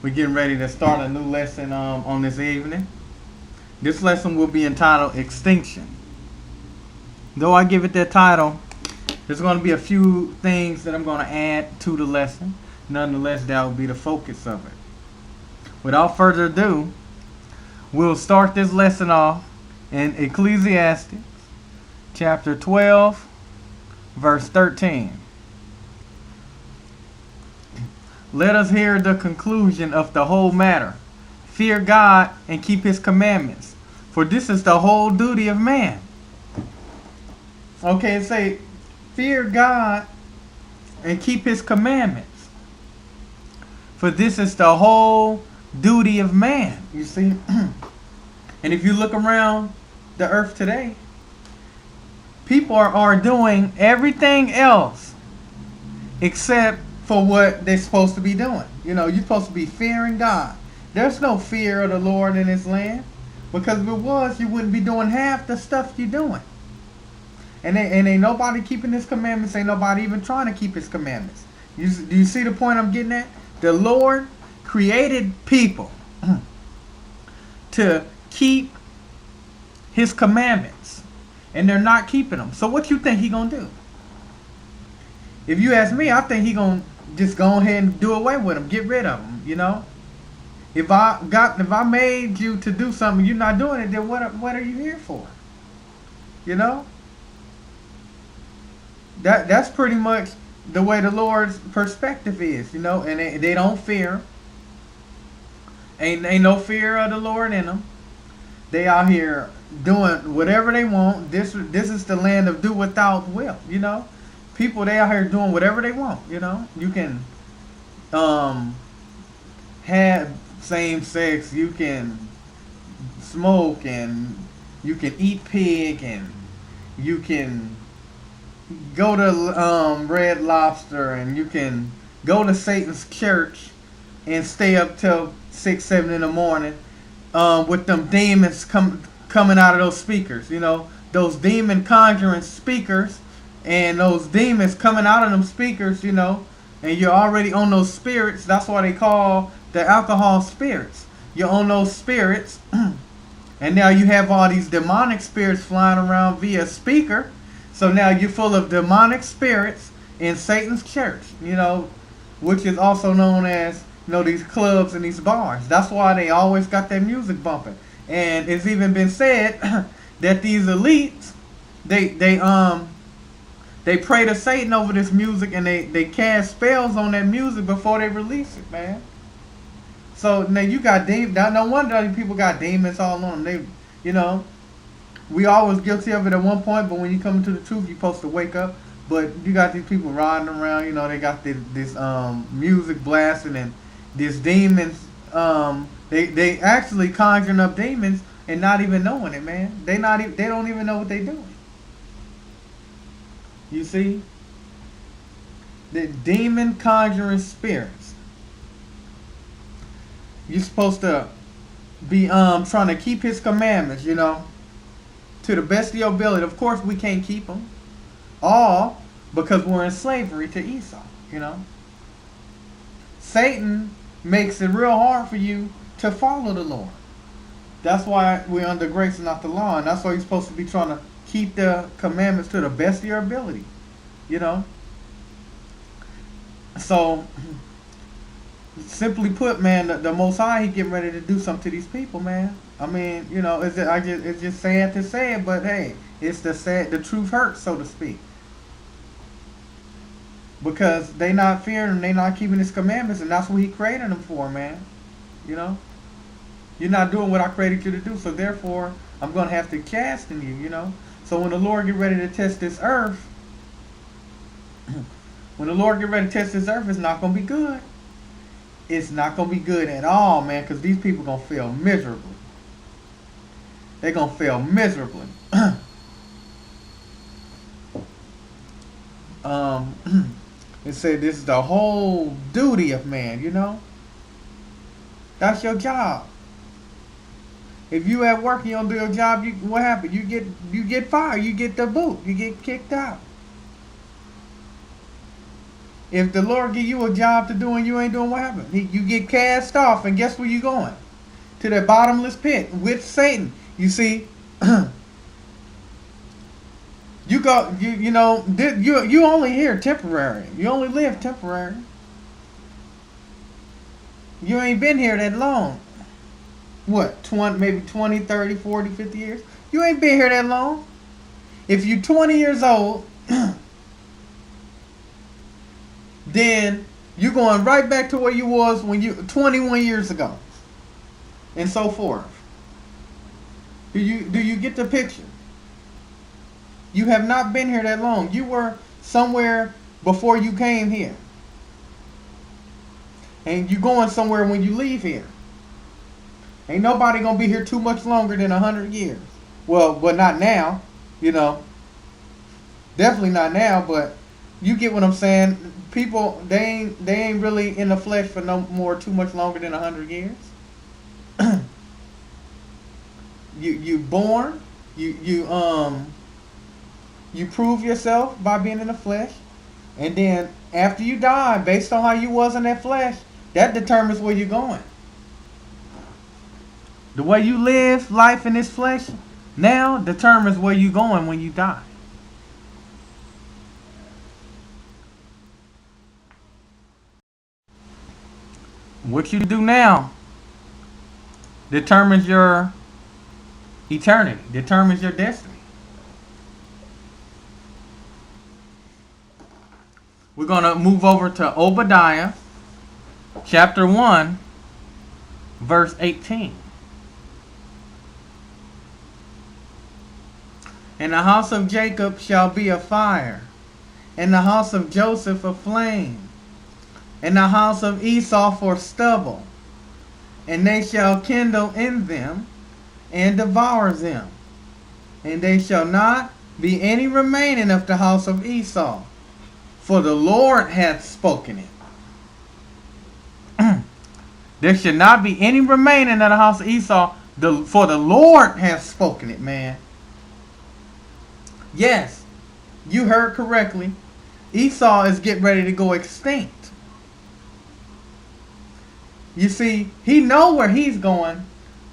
We're getting ready to start a new lesson on this evening. This lesson will be entitled Extinction. Though I give it that title, there's going to be a few things that I'm going to add to the lesson. Nonetheless, that will be the focus of it. Without further ado, we'll start this lesson off in Ecclesiastes chapter 12, verse 13. Let us hear the conclusion of the whole matter. Fear God and keep his commandments, for this is the whole duty of man. Okay, say, fear God and keep his commandments, for this is the whole duty of man. You see? And if you look around the earth today, people are doing everything else except for what they're supposed to be doing. You know, you're supposed to be fearing God. There's no fear of the Lord in this land, because if it was, you wouldn't be doing half the stuff you're doing. And ain't nobody keeping his commandments. Ain't nobody even trying to keep his commandments. Do you see the point I'm getting at? The Lord created people to keep his commandments, and they're not keeping them. So what you think he gonna do? If you ask me, I think he gonna just go ahead and do away with them, get rid of them. You know, if I made you to do something, you're not doing it, then what are you here for? You know, that's pretty much the way the Lord's perspective is. You know, and they don't fear. Ain't no fear of the Lord in them. They out here doing whatever they want. This is the land of do without will. You know. People, they out here doing whatever they want, you know. You can have same sex, you can smoke, and you can eat pig, and you can go to Red Lobster, and you can go to Satan's church and stay up till 6, 7 in the morning with them demons coming out of those speakers, you know. Those demon conjuring speakers. And those demons coming out of them speakers, you know, and you're already on those spirits. That's why they call the alcohol spirits. You're on those spirits. And now you have all these demonic spirits flying around via speaker. So now you're full of demonic spirits in Satan's church, you know, which is also known as, you know, these clubs and these bars. That's why they always got that music bumping. And it's even been said that these elites, they pray to Satan over this music, and they cast spells on that music before they release it, man. So now you got demons. No wonder these people got demons all on them. They, you know, we always guilty of it at one point, but when you come to the truth, you're supposed to wake up. But you got these people riding around, you know, they got this music blasting, and these demons, they actually conjuring up demons and not even knowing it, man. They don't even know what they doing. You see? The demon conjuring spirits. You're supposed to be trying to keep his commandments, you know, to the best of your ability. Of course, we can't keep them all because we're in slavery to Esau, you know. Satan makes it real hard for you to follow the Lord. That's why we're under grace and not the law, and that's why you're supposed to be trying to keep the commandments to the best of your ability, you know. So, simply put, man, the Most High, he getting ready to do something to these people, man. I mean, you know, it's just sad to say it, but hey, it's the truth hurts, so to speak, because they not fearing him, they not keeping his commandments, and that's what he created them for, man. You know, you're not doing what I created you to do, so therefore, I'm gonna have to chasten you, you know. So when the Lord get ready to test this earth, it's not going to be good. It's not going to be good at all, man, because these people going to fail miserably. They're going to fail miserably. It said this is the whole duty of man, you know. That's your job. If you at work and you don't do your job, what happened? You get fired. You get the boot. You get kicked out. If the Lord give you a job to do and you ain't doing, what happened? You get cast off, and guess where you going? To the bottomless pit with Satan. You see, you go. You only here temporary. You only live temporary. You ain't been here that long. What, 20, maybe 20, 30, 40, 50 years? You ain't been here that long. If you 20 years old, then you're going right back to where you was when you 21 years ago, and so forth. Do you get the picture? You have not been here that long. You were somewhere before you came here, and you're going somewhere when you leave here. Ain't nobody gonna be here too much longer than 100 years. Well, but not now, you know. Definitely not now, but you get what I'm saying. People, they ain't really in the flesh for no more too much longer than 100 years. you born, you prove yourself by being in the flesh, and then after you die, based on how you was in that flesh, that determines where you're going. The way you live life in this flesh now determines where you're going when you die. What you do now determines your eternity, determines your destiny. We're going to move over to Obadiah chapter 1, verse 18. And the house of Jacob shall be a fire, and the house of Joseph a flame, and the house of Esau for stubble, and they shall kindle in them, and devour them, and they shall not be any remaining of the house of Esau, for the Lord hath spoken it. There should not be any remaining of the house of Esau, for the Lord hath spoken it, man. Yes, you heard correctly. Esau is getting ready to go extinct. You see, he know where he's going.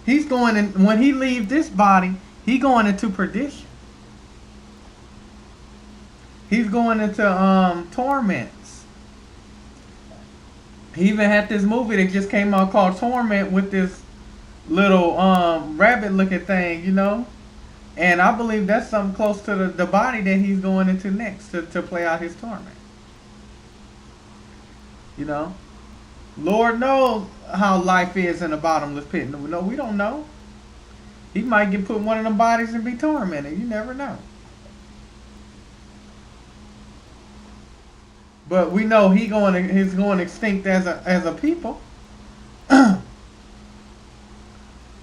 He's going in, when he leaves this body, he going into perdition. He's going into torments. He even had this movie that just came out called Torment with this little rabbit looking thing, you know. And I believe that's something close to the body that he's going into next to play out his torment. You know. Lord knows how life is in a bottomless pit. No, we don't know. He might get put in one of them bodies and be tormented. You never know. But we know he's going extinct as a people.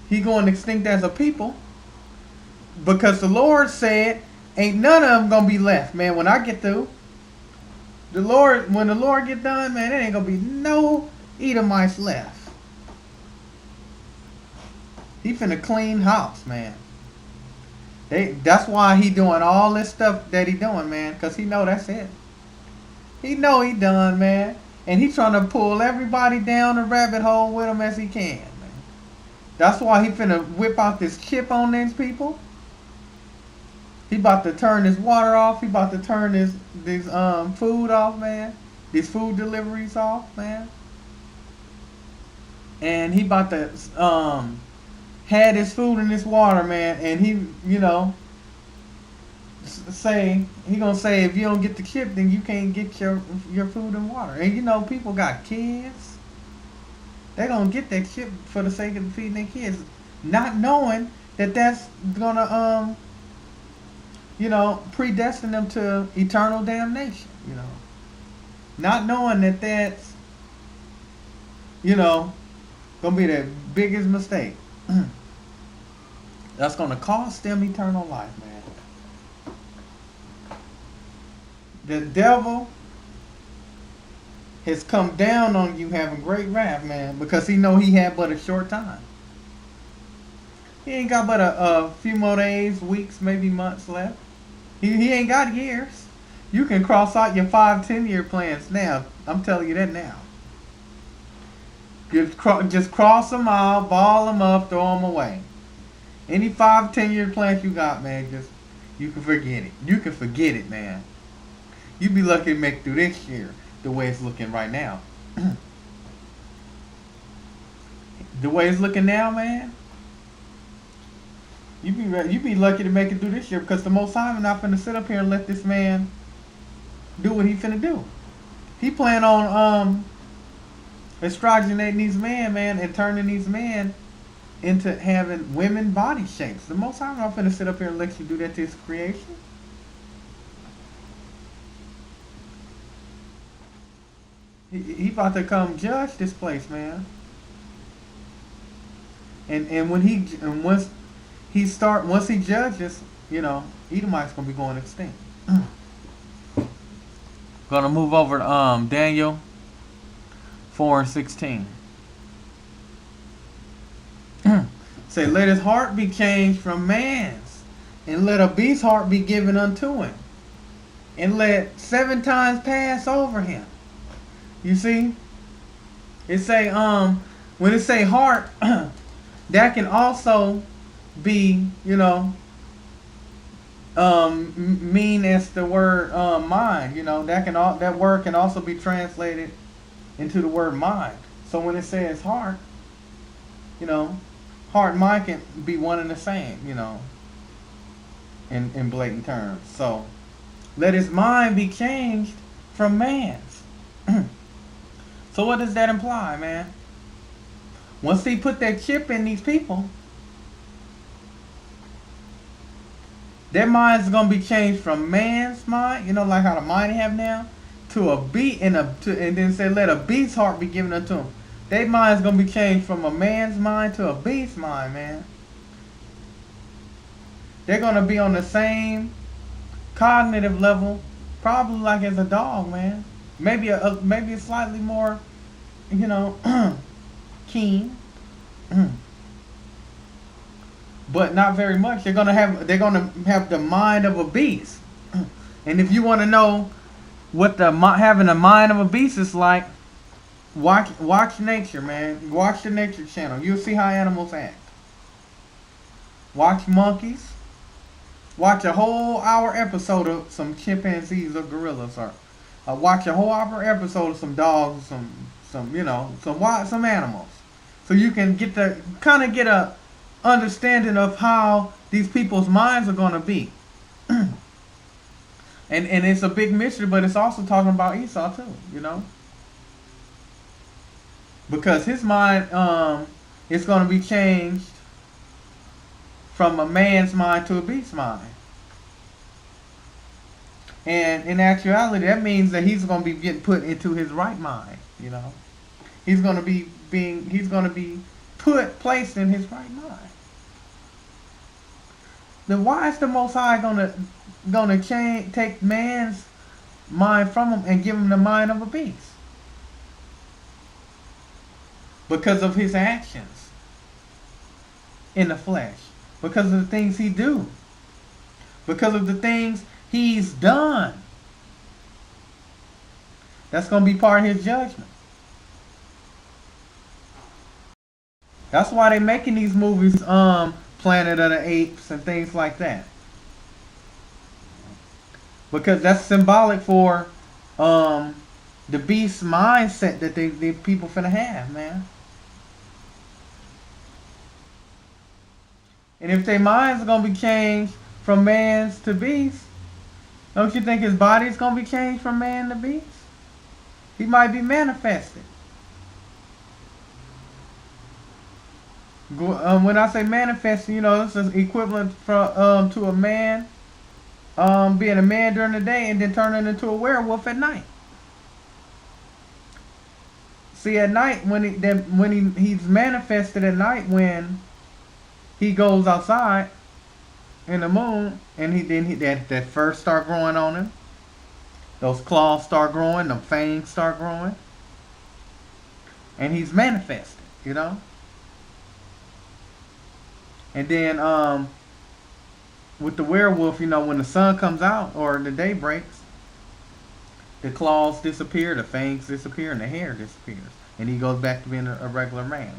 He's going extinct as a people. Because the Lord said, ain't none of them gonna be left, man. When I get through, when the Lord get done, man, there ain't gonna be no Edomites left. He finna clean house, man. That's why he doing all this stuff that he doing, man. Cause he know that's it. He know he done, man. And he trying to pull everybody down the rabbit hole with him as he can, man. That's why he finna whip out this chip on these people. He about to turn his water off. He about to turn this food off, man. These food deliveries off, man. And he about to had his food and his water, man. And he, you know, he gonna say if you don't get the chip, then you can't get your food and water. And you know, people got kids. They gonna get that chip for the sake of feeding their kids, not knowing that that's gonna you know, predestine them to eternal damnation, you know. Not knowing that that's, you know, going to be the biggest mistake. That's going to cost them eternal life, man. The devil has come down on you having great wrath, man, because he know he had but a short time. He ain't got but a few more days, weeks, maybe months left. He ain't got years. You can cross out your 5-10 year plans now. I'm telling you that now. Just cross them out, ball them up, throw them away. Any 5, 10 year plans you got, man, just you can forget it. You can forget it, man. You be lucky to make it through this year the way it's looking right now. The way it's looking now, man, you be lucky to make it through this year because the Most High not finna sit up here and let this man do what he finna do. He plan on estrogenating these men, man, and turning these men into having women body shapes. The Most High not finna sit up here and let you do that to his creation. He about to come judge this place, man. And once he judges, Edomites gonna be going extinct. Gonna move over to Daniel 4:16. Say, let his heart be changed from man's, and let a beast's heart be given unto him, and let 7 times pass over him. You see? It say when it say heart, that can also be, mean as the word mind. That word can also be translated into the word mind. So when it says heart, heart and mind can be one and the same, in blatant terms. So let his mind be changed from man's. So what does that imply, man? Once he put that chip in these people, their minds are gonna be changed from man's mind, like how the mind they have now, to a beast, and then say let a beast's heart be given unto him. Their mind's gonna be changed from a man's mind to a beast's mind, man. They're gonna be on the same cognitive level, probably like as a dog, man. Maybe a slightly more, keen, but not very much. They're gonna have the mind of a beast. And if you want to know what having the mind of a beast is like, watch nature, man. Watch the Nature Channel. You'll see how animals act. Watch monkeys. Watch a whole hour episode of some chimpanzees or gorillas, or watch a whole hour episode of some dogs, some animals, so you can get a understanding of how these people's minds are gonna be. and it's a big mystery, but it's also talking about Esau too, because his mind is gonna be changed from a man's mind to a beast's mind. And in actuality, that means that he's going to be getting put into his right mind. He's going to be placed in his right mind. Then why is the Most High going to take man's mind from him and give him the mind of a beast? Because of his actions in the flesh, because of the things he do, because of the things he's done. That's going to be part of his judgment. That's why they're making these movies, Planet of the Apes and things like that. Because that's symbolic for the beast mindset that the people finna have, man. And if their minds are going to be changed from man's to beast, don't you think his body is going to be changed from man to beast? He might be manifested. When I say manifested, this is equivalent to a man being a man during the day and then turning into a werewolf at night. See, at night when he's manifested at night, when he goes outside in the moon, and that fur start growing on him, those claws start growing, the fangs start growing, and he's manifested, And then with the werewolf, when the sun comes out or the day breaks, The claws disappear, the fangs disappear, and the hair disappears, and he goes back to being a regular man.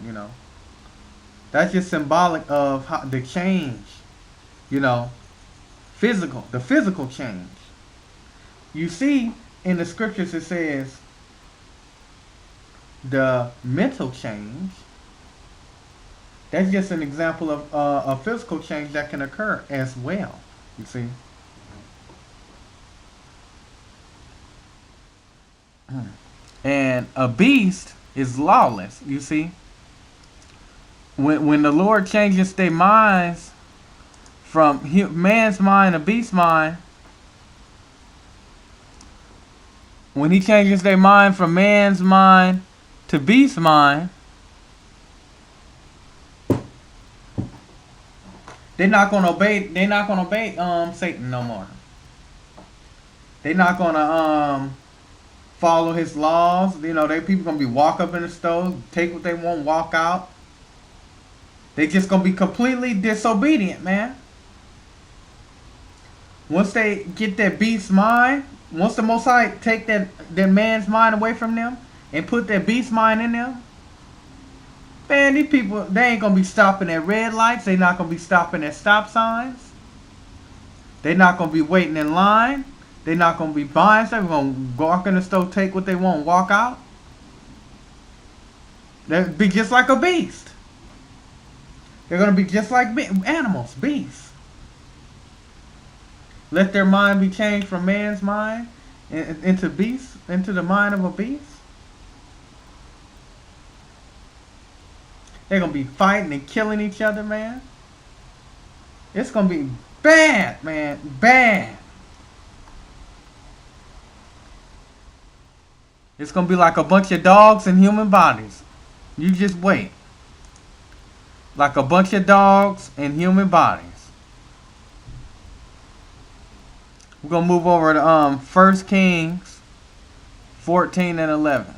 That's just symbolic of how, the change. You know, the physical change. You see in the scriptures it says the mental change. That's just an example of a physical change that can occur as well. You see. And a beast is lawless. You see. When the Lord changes their minds from man's mind to beast mind, when he changes their mind from man's mind to beast mind, they're not gonna obey. They're not gonna obey Satan no more. They're not gonna follow his laws. They people gonna be walk up in the store, take what they want, walk out. They just gonna be completely disobedient, man. Once they get that beast mind, once the Most High take that man's mind away from them and put that beast mind in them, man, these people, they ain't gonna be stopping at red lights. They not gonna be stopping at stop signs. They not gonna be waiting in line. They not gonna be buying stuff. They're gonna walk in the store, take what they want, walk out. They'll be just like a beast. They're gonna be just like animals, beasts. Let their mind be changed from man's mind into beast, into the mind of a beast. They're gonna be fighting and killing each other, man. It's gonna be bad, man, bad. It's gonna be like a bunch of dogs in human bodies. You just wait. Like a bunch of dogs in human bodies. We're going to move over to 1 Kings 14 and 11.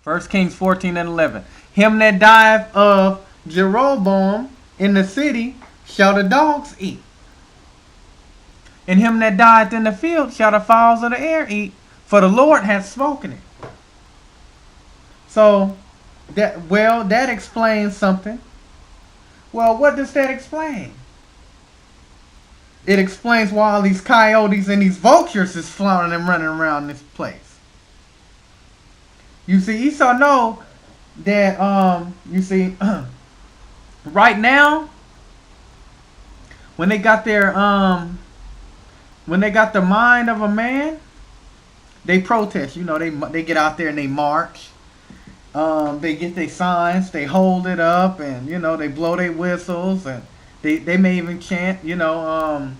1 Kings 14 and 11. Him that dieth of Jeroboam in the city shall the dogs eat. And him that dieth in the field shall the fowls of the air eat. For the Lord hath spoken it. So, that explains something. Well, what does that explain? It explains why all these coyotes and these vultures is flying and running around this place. You see, Esau know that, right now, when they got their, when they got the mind of a man, they protest. They get out there and they march. They get their signs, they hold it up, and they blow their whistles, and they may even chant. Some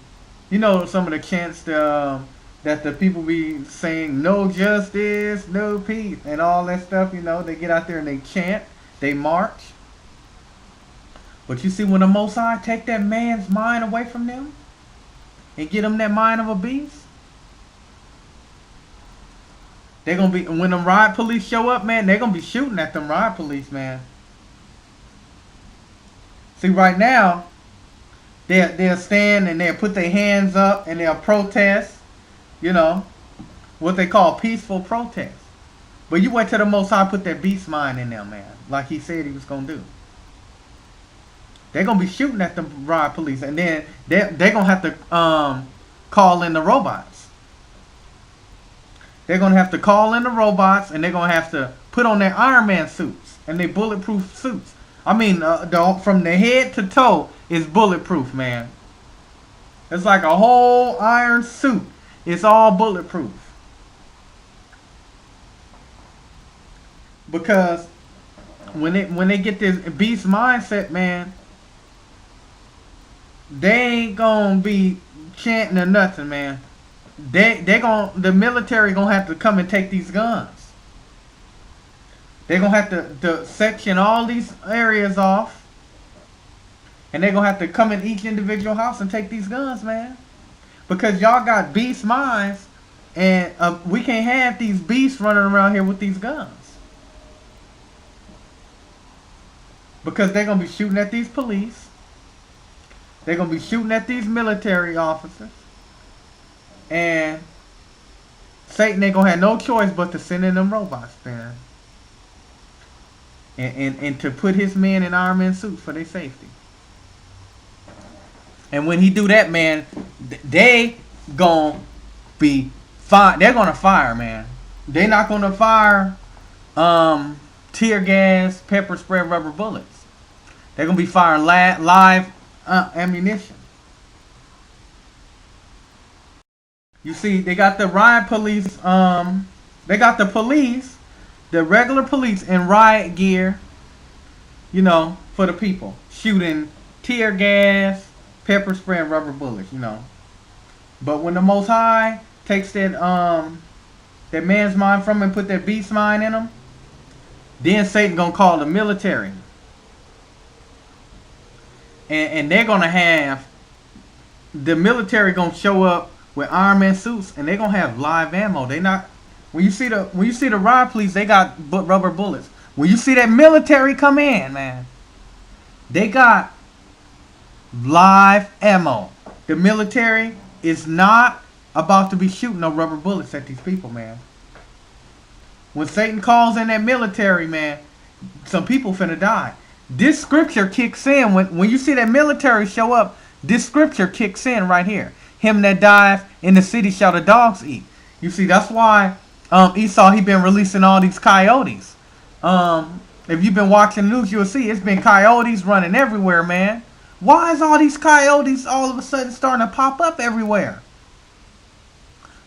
of the chants that the people be saying, no justice, no peace, and all that stuff. They get out there and they chant, they march. But you see, when the Most High take that man's mind away from them and get them that mind of a beast, they're going to be, when them riot police show up, man, they're going to be shooting at them riot police, man. See, right now, they'll stand and they'll put their hands up and they'll protest, what they call peaceful protest. But you wait till the Most High put that beast mind in them, man, like he said he was going to do. They're going to be shooting at the riot police, and then they're going to have to call in the robots. They're going to have to call in the robots, and they're going to have to put on their Iron Man suits and their bulletproof suits. I mean, from the head to toe is bulletproof, man. It's like a whole iron suit. It's all bulletproof. Because when they get this beast mindset, man, they ain't going to be chanting or nothing, man. The military gonna have to come and take these guns. They're gonna have to section all these areas off, and they're gonna have to come in each individual house and take these guns, man. Because y'all got beast minds, and we can't have these beasts running around here with these guns. Because they're gonna be shooting at these police. They're gonna be shooting at these military officers, and Satan ain't gonna have no choice but to send in them robots, man, and to put his men in Iron Man suits for their safety. And when he do that, man, they gonna be fire. They're gonna fire, man. They're not gonna fire tear gas, pepper spray, rubber bullets. They're gonna be firing live ammunition. You see, they got the riot police. They got the police, the regular police in riot gear. You know, for the people, shooting tear gas, pepper spray, and rubber bullets. You know, but when the Most High takes that man's mind from him and put that beast mind in him, then Satan gonna call the military, and they're gonna have the military gonna show up with Iron Man suits, and they're gonna have live ammo. They not when you see the riot police, they got rubber bullets. When you see that military come in, man, they got live ammo. The military is not about to be shooting no rubber bullets at these people, man. When Satan calls in that military, man, some people finna die. This scripture kicks in when you see that military show up. This scripture kicks in right here. Him that dies in the city shall the dogs eat. You see, that's why Esau, he been releasing all these coyotes. If you've been watching the news, you'll see it's been coyotes running everywhere, man. Why is all these coyotes all of a sudden starting to pop up everywhere?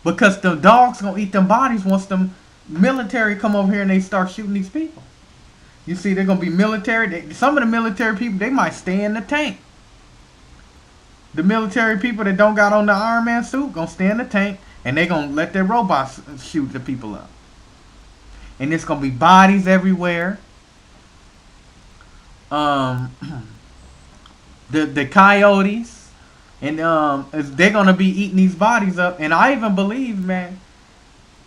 Because the dogs gonna eat them bodies once them military come over here and they start shooting these people. You see, they're gonna be military. Some of the military people, they might stay in the tank. The military people that don't got on the Iron Man suit gonna stay in the tank, and they gonna let their robots shoot the people up. And it's gonna be bodies everywhere. The coyotes, and they're gonna be eating these bodies up. And I even believe, man,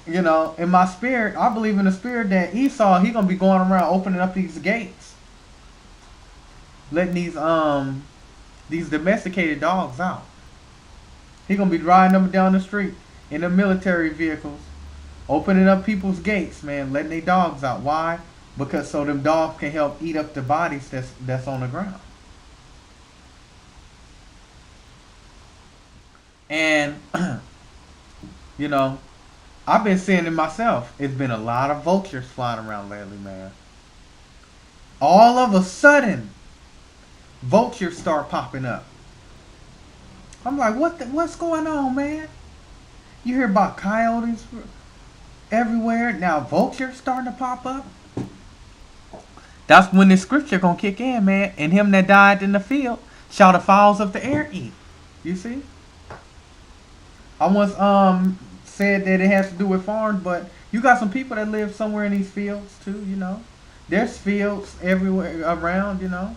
you know, in my spirit, I believe in the spirit that Esau, he gonna be going around opening up these gates, letting these domesticated dogs out. He gonna be riding them down the street in the military vehicles, opening up people's gates, man, letting their dogs out. Why? Because so them dogs can help eat up the bodies that's on the ground. And you know, I've been seeing it myself. It's been a lot of vultures flying around lately, man. All of a sudden, vultures start popping up. I'm like, what's going on, man? You hear about coyotes everywhere. Now vultures starting to pop up. That's when the scripture gonna kick in, man. And him that died in the field shall the fowls of the air eat. You see? I once said that it has to do with farms, but you got some people that live somewhere in these fields too, you know. There's fields everywhere around, you know.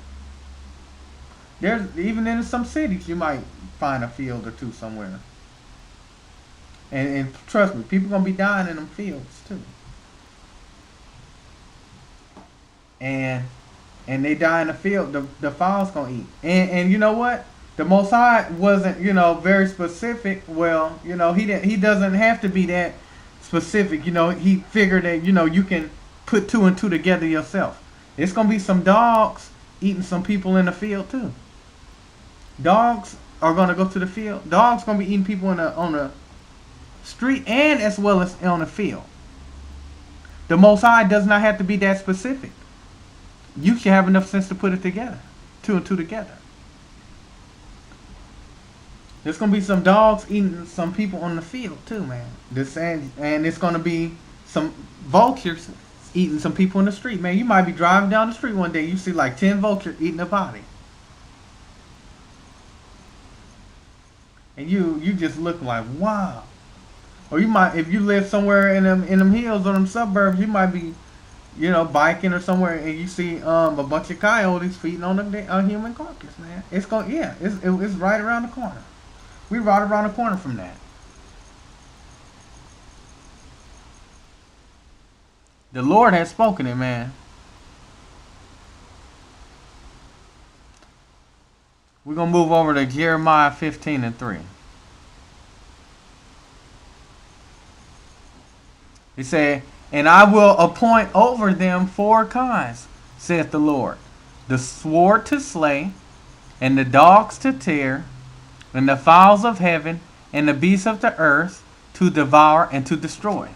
There's even in some cities you might find a field or two somewhere. And trust me, people gonna be dying in them fields too. And they die in the field, the fowls gonna eat. And you know what? The Most High wasn't, you know, very specific. Well, you know, he doesn't have to be that specific. You know, he figured that, you know, you can put two and two together yourself. It's gonna be some dogs eating some people in the field too. Dogs are gonna go to the field. Dogs gonna be eating people on the street and as well as on the field. The Most High does not have to be that specific. You should have enough sense to put it together, two and two together. There's gonna be some dogs eating some people on the field too, man. And it's gonna be some vultures eating some people in the street, man. You might be driving down the street one day, you see like 10 vultures eating a body, and you just look like, wow. Or you might, if you live somewhere in them hills or them suburbs, you might be, you know, biking or somewhere, and you see a bunch of coyotes feeding on a human carcass, man. It's right around the corner. We right around the corner from that. The Lord has spoken it, man. We're going to move over to Jeremiah 15 and 3. He said, and I will appoint over them 4 kinds, saith the Lord. The sword to slay, and the dogs to tear, and the fowls of heaven, and the beasts of the earth to devour and to destroy.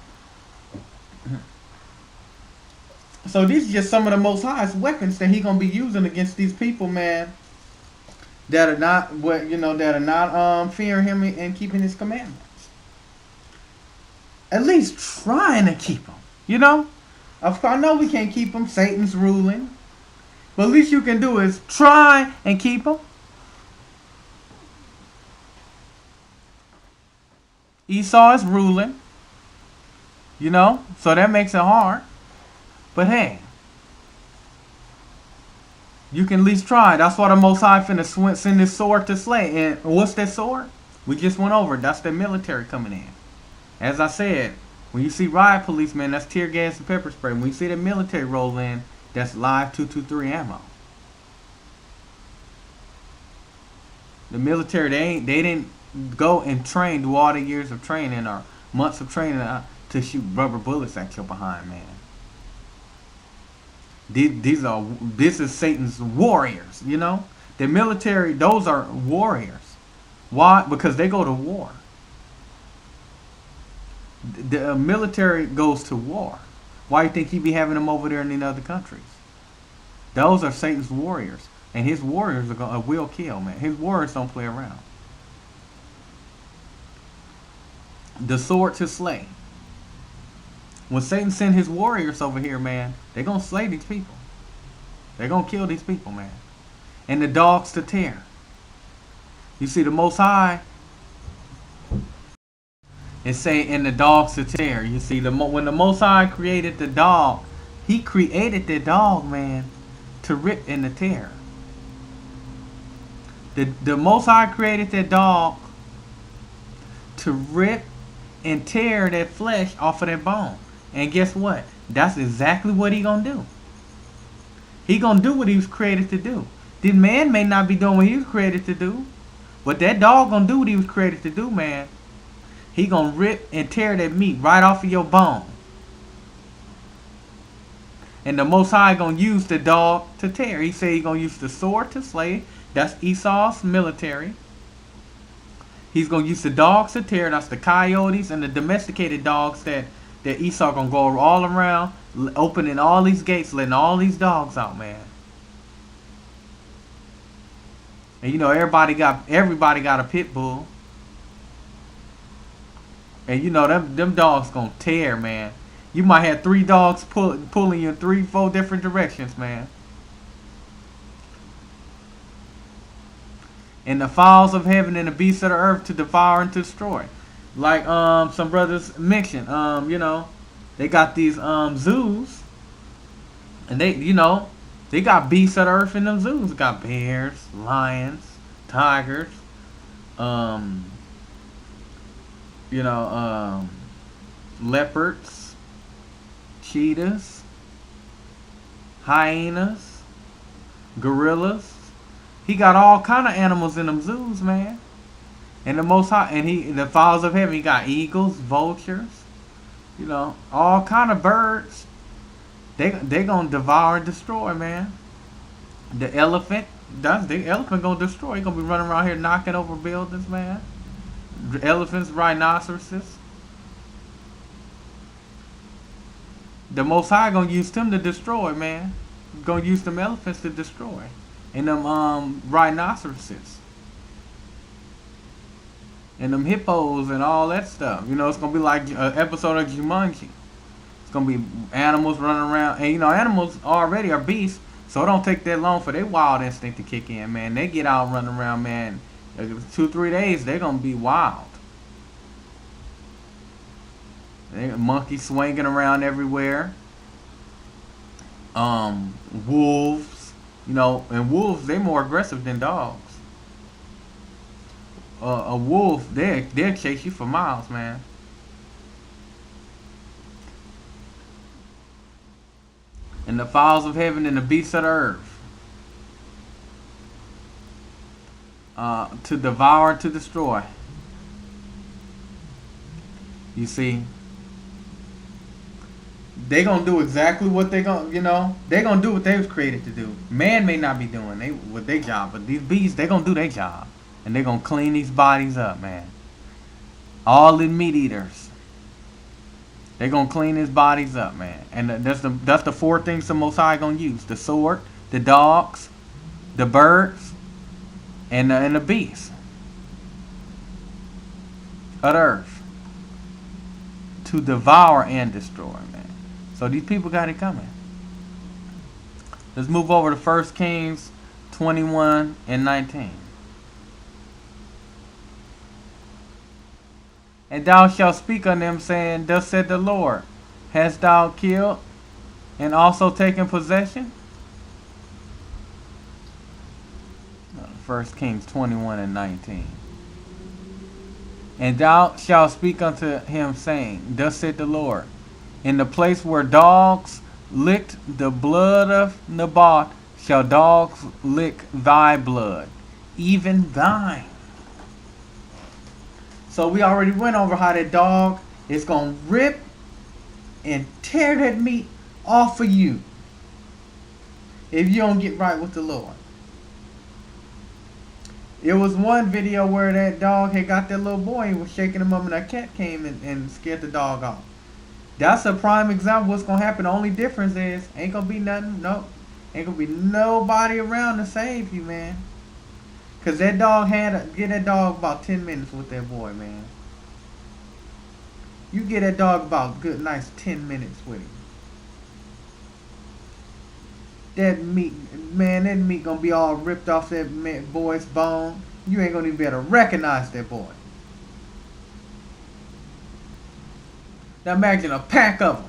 So these are just some of the most highest weapons that he's gonna be using against these people, man, that are not that are not fearing him and keeping his commandments. At least trying to keep them. Of course, I know we can't keep them. Satan's ruling, but at least you can do is try and keep them. Esau is ruling, so that makes it hard. But hey, you can at least try. That's why the Most High finna send this sword to slay. And what's that sword? We just went over it. That's the military coming in. As I said, when you see riot police, man, that's tear gas and pepper spray. When you see the military roll in, that's live 223 ammo. The military, they didn't go and train, do all the years of training or months of training to shoot rubber bullets at your behind, man. This is Satan's warriors, The military, those are warriors. Why? Because they go to war. The military goes to war. Why do you think he be having them over there in other countries? Those are Satan's warriors. And his warriors will kill, man. His warriors don't play around. The sword to slay. When Satan send his warriors over here, man, they're going to slay these people. They're going to kill these people, man. And the dogs to tear. You see, the Most High is saying, and the dogs to tear. You see, when the Most High created the dog, he created the dog, man, to rip and to tear. The Most High created that dog to rip and tear that flesh off of that bone. And guess what? That's exactly what he gonna do. He gonna do what he was created to do. This man may not be doing what he was created to do, but that dog gonna do what he was created to do, man. He gonna rip and tear that meat right off of your bone. And the Most High gonna use the dog to tear. He said he gonna use the sword to slay. That's Esau's military. He's gonna use the dogs to tear. That's the coyotes and the domesticated dogs that Esau gonna go all around, opening all these gates, letting all these dogs out, man. And everybody got a pit bull. And them dogs gonna tear, man. You might have 3 dogs pulling you in 3, 4 different directions, man. And the fowls of heaven and the beasts of the earth to devour and to destroy. Like some brothers mentioned, they got these zoos, and they got beasts of the earth in them zoos. They got bears, lions, tigers, leopards, cheetahs, hyenas, gorillas. He got all kind of animals in them zoos, man. And the Most High, and the fowls of heaven, he got eagles, vultures, all kind of birds. They gonna devour and destroy, man. The elephant, the elephant gonna destroy. He gonna be running around here knocking over buildings, man. Elephants, rhinoceroses. The Most High gonna use them to destroy, man. Gonna use them elephants to destroy, and them rhinoceroses. And them hippos and all that stuff. It's going to be like an episode of Jumanji. It's going to be animals running around. And, animals already are beasts. So it don't take that long for their wild instinct to kick in, man. They get out running around, man. 2-3 days, they're going to be wild. Monkeys swinging around everywhere. Wolves. And wolves, they're more aggressive than dogs. A wolf, they'll chase you for miles, man. And the fowls of heaven and the beasts of the earth. to devour, to destroy. You see, they gonna do exactly what they gonna, they gonna do what they was created to do. Man may not be doing what their job, but these bees, they gonna do their job, and they gonna clean these bodies up, man. All the meat eaters, they gonna clean his bodies up, man. And that's the four things the Most High gonna use: the sword, the dogs, the birds, and the beasts of the earth to devour and destroy, man. So these people got it coming. Let's move over to 1 Kings 21 and 19. And thou shalt speak unto them, saying, Thus said the Lord, Hast thou killed and also taken possession? 1 Kings 21 and 19. And thou shalt speak unto him, saying, Thus said the Lord, In the place where dogs licked the blood of Naboth, shall dogs lick thy blood, even thine. So we already went over how that dog is going to rip and tear that meat off of you if you don't get right with the Lord. It was one video where that dog had got that little boy and was shaking him up, and that cat came and scared the dog off. That's a prime example of what's going to happen. The only difference is ain't going to be nothing. Nope. Ain't going to be nobody around to save you, man. Because that dog get that dog about 10 minutes with that boy, man. You get that dog about good, nice 10 minutes with him. That meat, man, that meat going to be all ripped off that boy's bone. You ain't going to even be able to recognize that boy. Now imagine a pack of them.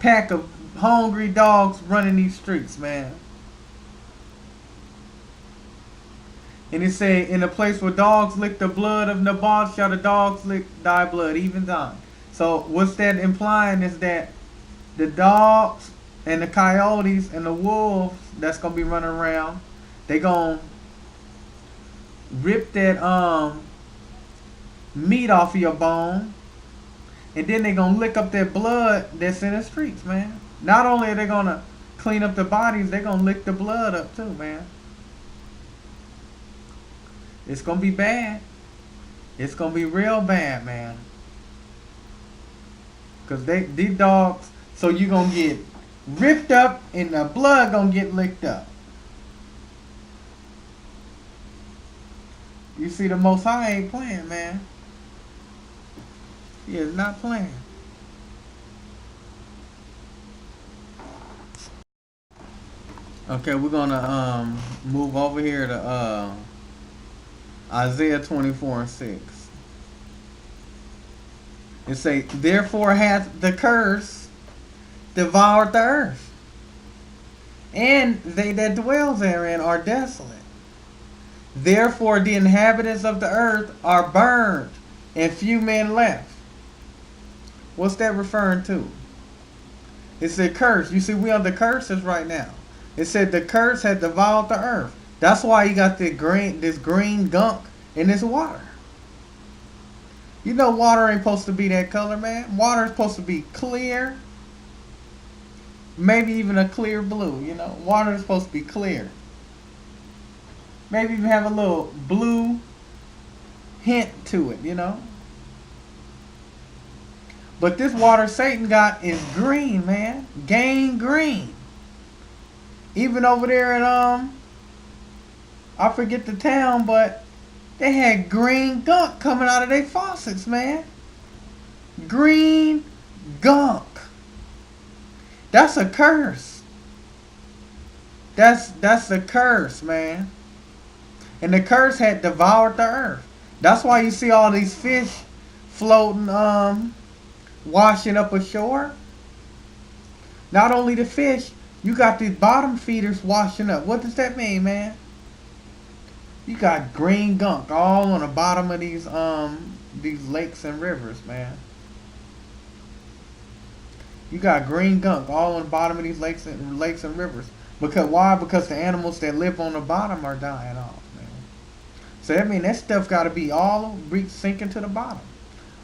Pack of hungry dogs running these streets, man. And it say, in the place where dogs lick the blood of Naboth, shall the dogs lick thy blood, even thine. So what's that implying is that the dogs and the coyotes and the wolves that's going to be running around, they going to rip that meat off of your bone, and then they going to lick up that blood that's in the streets, man. Not only are they going to clean up the bodies, they going to lick the blood up too, man. It's going to be bad. It's going to be real bad, man. Because these dogs, so you're going to get ripped up and the blood going to get licked up. You see, the Most High ain't playing, man. He is not playing. Okay, we're going to move over here to Isaiah 24 and 6. It say, Therefore hath the curse devoured the earth, and they that dwell therein are desolate. Therefore the inhabitants of the earth are burned, and few men left. What's that referring to? It said curse. You see, we under curses right now. It said the curse had devoured the earth. That's why you got this green gunk in this water. You know water ain't supposed to be that color, man. Water is supposed to be clear. Maybe even a clear blue, Water is supposed to be clear. Maybe even have a little blue hint to it, But this water Satan got is green, man. Gangrene. Even over there in I forget the town, but they had green gunk coming out of their faucets, man. Green gunk. That's a curse. That's a curse, man. And the curse had devoured the earth. That's why you see all these fish floating, washing up ashore. Not only the fish, you got these bottom feeders washing up. What does that mean, man? You got green gunk all on the bottom of these lakes and rivers, man. You got green gunk all on the bottom of these lakes and rivers. Because why? Because the animals that live on the bottom are dying off, man. So that means that stuff got to be all sinking to the bottom.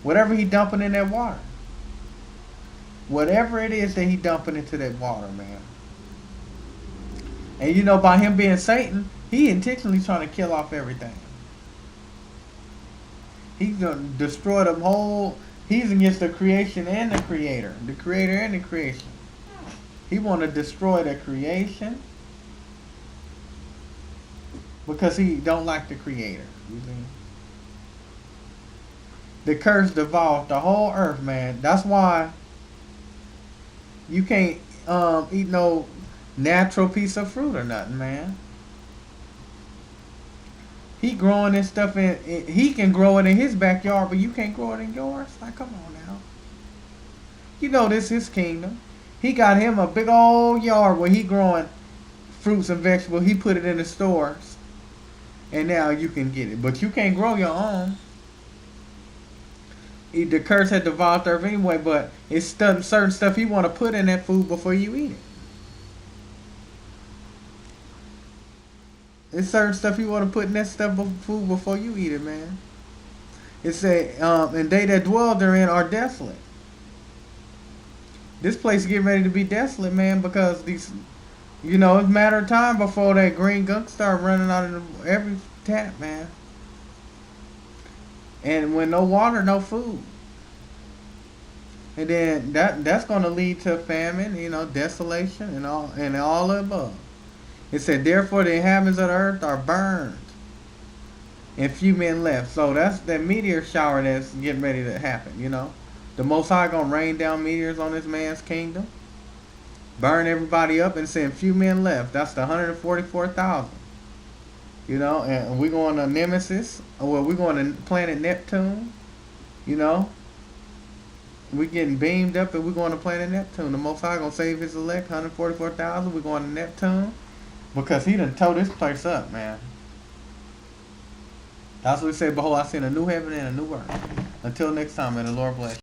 Whatever he dumping in that water. Whatever it is that he dumping into that water, man. And you know, by him being Satan, he intentionally trying to kill off everything. He's gonna destroy the whole. He's against the creation and the creator and the creation. He want to destroy the creation because he don't like the creator. You see? The curse devolved the whole earth, man. That's why you can't eat no natural piece of fruit or nothing, man. He growing this stuff he can grow it in his backyard, but you can't grow it in yours. Like, come on now. You know this is his kingdom. He got him a big old yard where he growing fruits and vegetables. He put it in the stores, and now you can get it, but you can't grow your own. The curse had devoured the earth anyway, but it's certain stuff he want to put in that food before you eat it. It's certain stuff you want to put in that food before you eat it, man. It say, and they that dwell therein are desolate. This place is getting ready to be desolate, man, because these, it's a matter of time before that green gunk start running out of every tap, man. And when no water, no food. And then that's going to lead to famine, desolation, and all the above. It said, therefore the inhabitants of the earth are burned, and few men left. So that's that meteor shower that's getting ready to happen, The Most High going to rain down meteors on this man's kingdom, burn everybody up, and send few men left. That's the 144,000. And we're going to Nemesis. Well, we're going to planet Neptune. We're getting beamed up, and we're going to planet Neptune. The Most High going to save his elect, 144,000. We're going to Neptune. Because he done tore this place up, man. That's what he said, behold, I seen a new heaven and a new earth. Until next time, man, the Lord bless you.